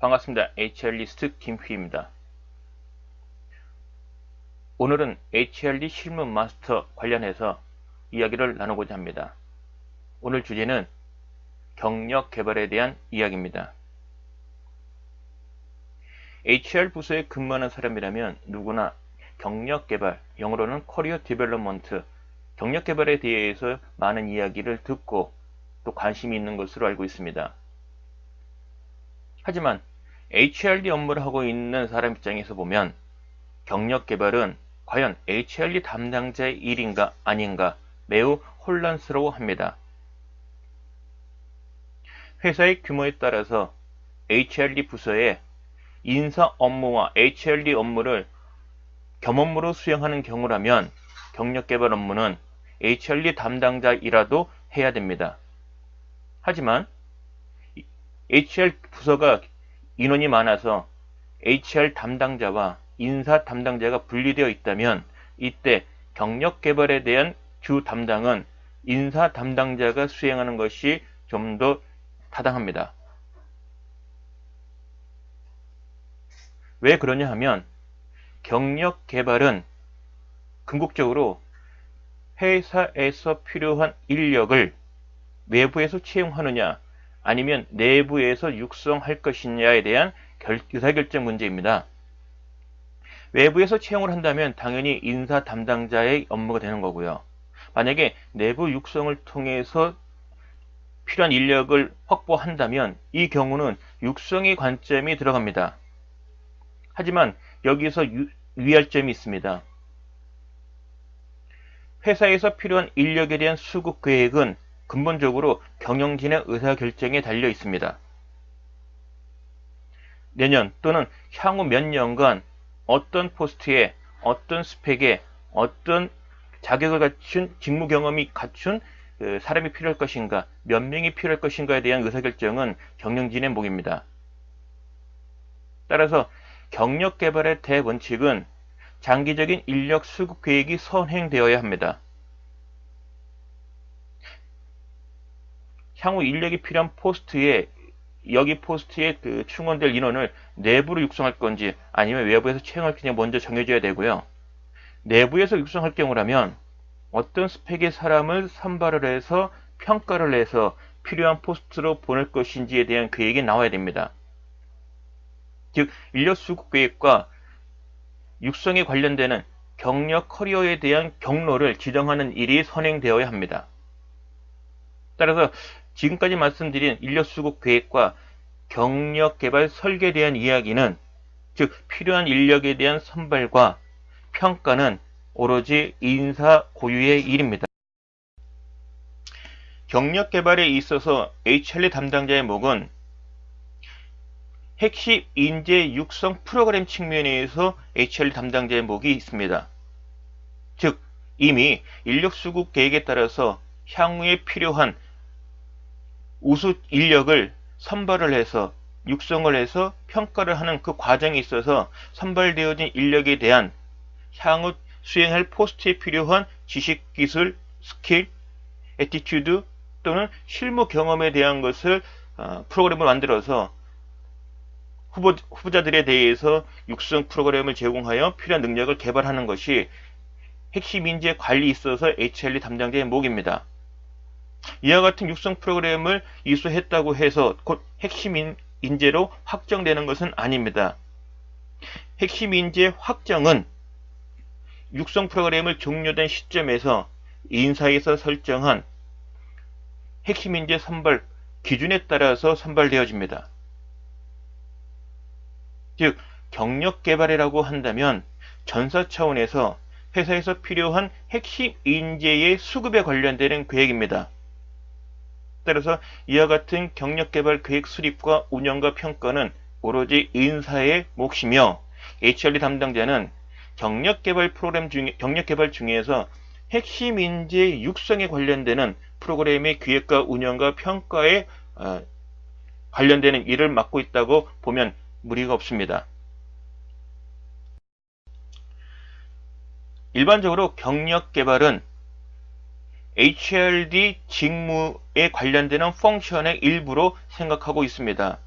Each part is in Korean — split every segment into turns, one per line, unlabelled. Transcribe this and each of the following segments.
반갑습니다. HR리스트 김휘입니다. 오늘은 HRD 실무 마스터 관련해서 이야기를 나누고자 합니다. 오늘 주제는 경력 개발에 대한 이야기입니다. HR 부서에 근무하는 사람이라면 누구나 경력 개발, 영어로는 커리어 디벨롭먼트, 경력 개발에 대해서 많은 이야기를 듣고 또 관심이 있는 것으로 알고 있습니다. 하지만 HRD 업무를 하고 있는 사람 입장에서 보면 경력 개발은 과연 HRD 담당자의 일인가 아닌가 매우 혼란스러워 합니다. 회사의 규모에 따라서 HRD 부서에 인사 업무와 HRD 업무를 겸업무로 수행하는 경우라면 경력 개발 업무는 HRD 담당자이라도 해야 됩니다. 하지만 HR 부서가 인원이 많아서 HR 담당자와 인사 담당자가 분리되어 있다면 이때 경력 개발에 대한 주 담당은 인사 담당자가 수행하는 것이 좀 더 타당합니다. 왜 그러냐 하면 경력 개발은 궁극적으로 회사에서 필요한 인력을 외부에서 채용하느냐 아니면 내부에서 육성할 것이냐에 대한 의사결정 문제입니다. 외부에서 채용을 한다면 당연히 인사 담당자의 업무가 되는 거고요. 만약에 내부 육성을 통해서 필요한 인력을 확보한다면 이 경우는 육성의 관점이 들어갑니다. 하지만 여기서 유의할 점이 있습니다. 회사에서 필요한 인력에 대한 수급 계획은 근본적으로 경영진의 의사결정에 달려 있습니다. 내년 또는 향후 몇 년간 어떤 포스트에 어떤 스펙에 어떤 자격을 갖춘 직무 경험이 갖춘 사람이 필요할 것인가 몇 명이 필요할 것인가에 대한 의사결정은 경영진의 몫입니다. 따라서 경력 개발의 대원칙은 장기적인 인력 수급 계획이 선행되어야 합니다. 향후 인력이 필요한 포스트에 여기 포스트에 충원될 인원을 내부로 육성할 건지 아니면 외부에서 채용할 건지 먼저 정해줘야 되고요. 내부에서 육성할 경우라면 어떤 스펙의 사람을 선발을 해서 평가를 해서 필요한 포스트로 보낼 것인지에 대한 계획이 나와야 됩니다. 즉 인력 수급 계획과 육성에 관련되는 경력 커리어에 대한 경로를 지정하는 일이 선행되어야 합니다. 따라서 지금까지 말씀드린 인력 수급 계획과 경력 개발 설계에 대한 이야기는 즉 필요한 인력에 대한 선발과 평가는 오로지 인사 고유의 일입니다. 경력 개발에 있어서 HRD 담당자의 몫은 핵심 인재 육성 프로그램 측면에서 HRD 담당자의 몫이 있습니다. 즉 이미 인력 수급 계획에 따라서 향후에 필요한 우수 인력을 선발을 해서 육성을 해서 평가를 하는 그 과정에 있어서 선발되어진 인력에 대한 향후 수행할 포스트에 필요한 지식, 기술, 스킬, 애티튜드 또는 실무 경험에 대한 것을 프로그램을 만들어서 후보자들에 대해서 육성 프로그램을 제공하여 필요한 능력을 개발하는 것이 핵심 인재 관리에 있어서 HRD 담당자의 몫입니다. 이와 같은 육성 프로그램을 이수했다고 해서 곧 핵심 인재로 확정되는 것은 아닙니다. 핵심 인재 확정은 육성 프로그램을 종료된 시점에서 인사에서 설정한 핵심 인재 선발 기준에 따라서 선발되어집니다. 즉 경력 개발이라고 한다면 전사 차원에서 회사에서 필요한 핵심 인재의 수급에 관련되는 계획입니다. 따라서 이와 같은 경력 개발 계획 수립과 운영과 평가는 오로지 인사의 몫이며 HRD 담당자는 경력 개발 중에서 핵심 인재 육성에 관련되는 프로그램의 기획과 운영과 평가에 관련되는 일을 맡고 있다고 보면 무리가 없습니다. 일반적으로 경력 개발은 HRD 직무에 관련되는 펑션의 일부로 생각하고 있습니다.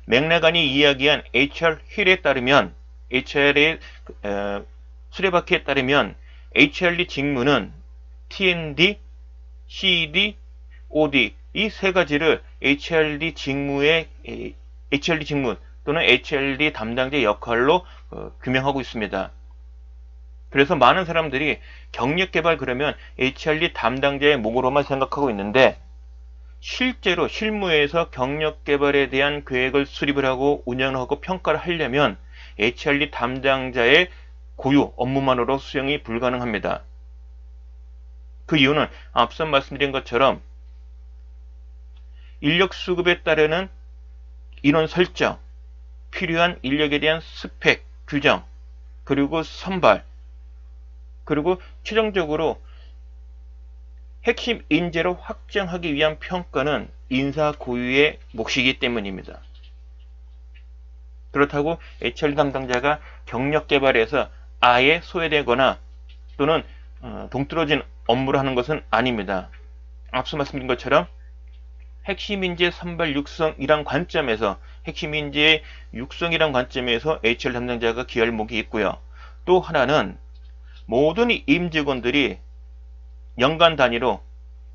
맥라간이 이야기한 HR 힐에 따르면 HR의 수레바퀴에 따르면 HRD 직무는 TND, CD, OD 이 세 가지를 HRD 직무의 HRD 직무 또는 HRD 담당자 역할로 규명하고 있습니다. 그래서 많은 사람들이 경력개발 그러면 HRD 담당자의 목으로만 생각하고 있는데 실제로 실무에서 경력개발에 대한 계획을 수립을 하고 운영하고 평가를 하려면 HRD 담당자의 고유 업무만으로 수행이 불가능합니다. 그 이유는 앞서 말씀드린 것처럼 인력 수급에 따르는 인원 설정, 필요한 인력에 대한 스펙, 규정, 그리고 선발, 그리고 최종적으로 핵심 인재로 확정하기 위한 평가는 인사 고유의 몫이기 때문입니다. 그렇다고 HR 담당자가 경력 개발에서 아예 소외되거나 또는 동떨어진 업무를 하는 것은 아닙니다. 앞서 말씀드린 것처럼 핵심 인재 선발 육성이란 관점에서 핵심 인재의 육성이란 관점에서 HR 담당자가 기여할 목이 있고요. 또 하나는 모든 임직원들이 연간 단위로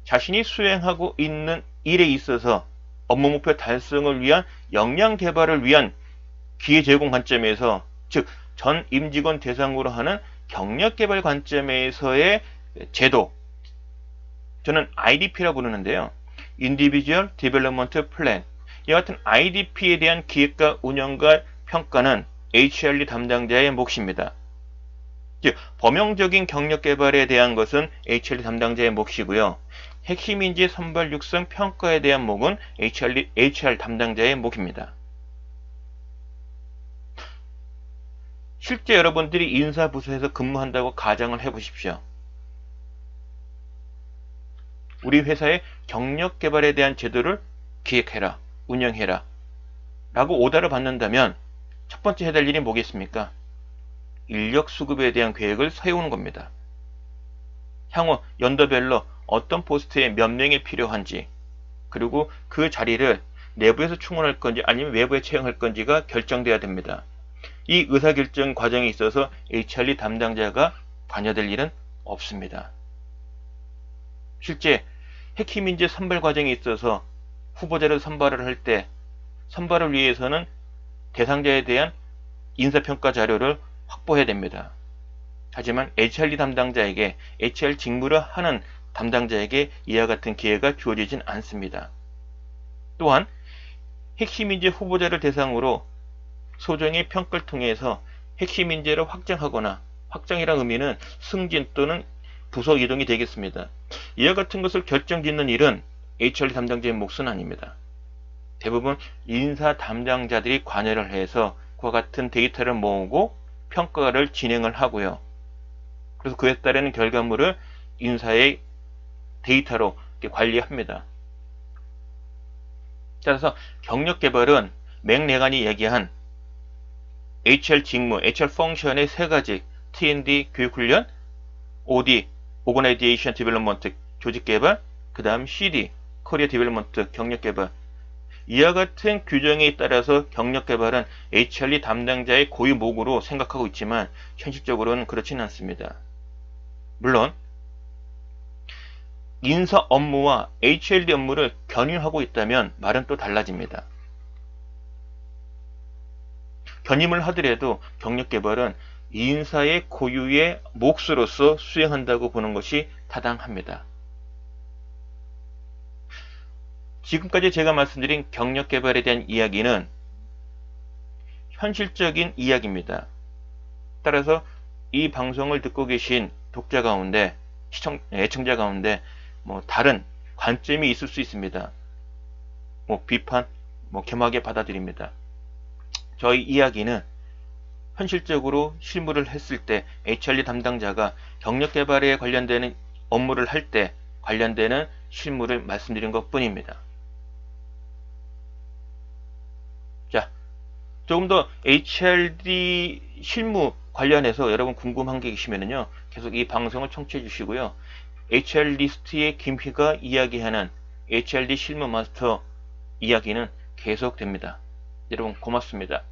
자신이 수행하고 있는 일에 있어서 업무 목표 달성을 위한 역량 개발을 위한 기회 제공 관점에서, 즉 전 임직원 대상으로 하는 경력 개발 관점에서의 제도, 저는 IDP라고 부르는데요. Individual Development Plan. 이와 같은 IDP에 대한 기획과 운영과 평가는 HRD 담당자의 몫입니다. 즉 범용적인 경력 개발에 대한 것은 HRD 담당자의 몫이고요. 핵심 인재 선발 육성 평가에 대한 몫은 HR 담당자의 몫입니다. 실제 여러분들이 인사부서에서 근무한다고 가정을 해보십시오. 우리 회사의 경력 개발에 대한 제도를 기획해라, 운영해라 라고 오더를 받는다면 첫 번째 해야 될 일이 뭐겠습니까? 인력 수급에 대한 계획을 세우는 겁니다. 향후 연도별로 어떤 포스트에 몇 명이 필요한지, 그리고 그 자리를 내부에서 충원할 건지 아니면 외부에 채용할 건지가 결정돼야 됩니다. 이 의사결정 과정에 있어서 HRD 담당자가 관여될 일은 없습니다. 실제 핵심 인재 선발 과정에 있어서 후보자를 선발을 할 때 선발을 위해서는 대상자에 대한 인사평가 자료를 확보해야 됩니다. 하지만 HRD 담당자에게 HR 직무를 하는 담당자에게 이와 같은 기회가 주어지진 않습니다. 또한 핵심 인재 후보자를 대상으로 소정의 평가를 통해서 핵심 인재를 확정하거나, 확정이라는 의미는 승진 또는 부서 이동이 되겠습니다. 이와 같은 것을 결정짓는 일은 HRD 담당자의 몫은 아닙니다. 대부분 인사 담당자들이 관여를 해서 그와 같은 데이터를 모으고 평가를 진행을 하고요. 그래서 그에 따르는 결과물을 인사의 데이터로 관리합니다. 따라서 경력 개발은 맥레간이 얘기한 HR 직무, HR 펑션의 세 가지, T&D 교육훈련, OD, Organization Development 조직개발, 그 다음 CD, Career Development 경력개발, 이와 같은 규정에 따라서 경력개발은 HRD 담당자의 고유 목으로 생각하고 있지만 현실적으로는 그렇지는 않습니다. 물론 인사 업무와 HRD 업무를 견인하고 있다면 말은 또 달라집니다. 견임을 하더라도 경력개발은 인사의 고유의 몫으로서 수행한다고 보는 것이 타당합니다. 지금까지 제가 말씀드린 경력개발에 대한 이야기는 현실적인 이야기입니다. 따라서 이 방송을 듣고 계신 독자 가운데, 애청자 가운데 다른 관점이 있을 수 있습니다. 비판, 겸하게 받아들입니다. 저희 이야기는 현실적으로 실무를 했을 때 HRD 담당자가 경력개발에 관련되는 업무를 할 때 관련되는 실무를 말씀드린 것 뿐입니다. 자, 조금 더 HRD 실무 관련해서 여러분 궁금한 게 계시면요, 계속 이 방송을 청취해 주시고요. HR리스트의 김희가 이야기하는 HRD 실무 마스터 이야기는 계속됩니다. 여러분 고맙습니다.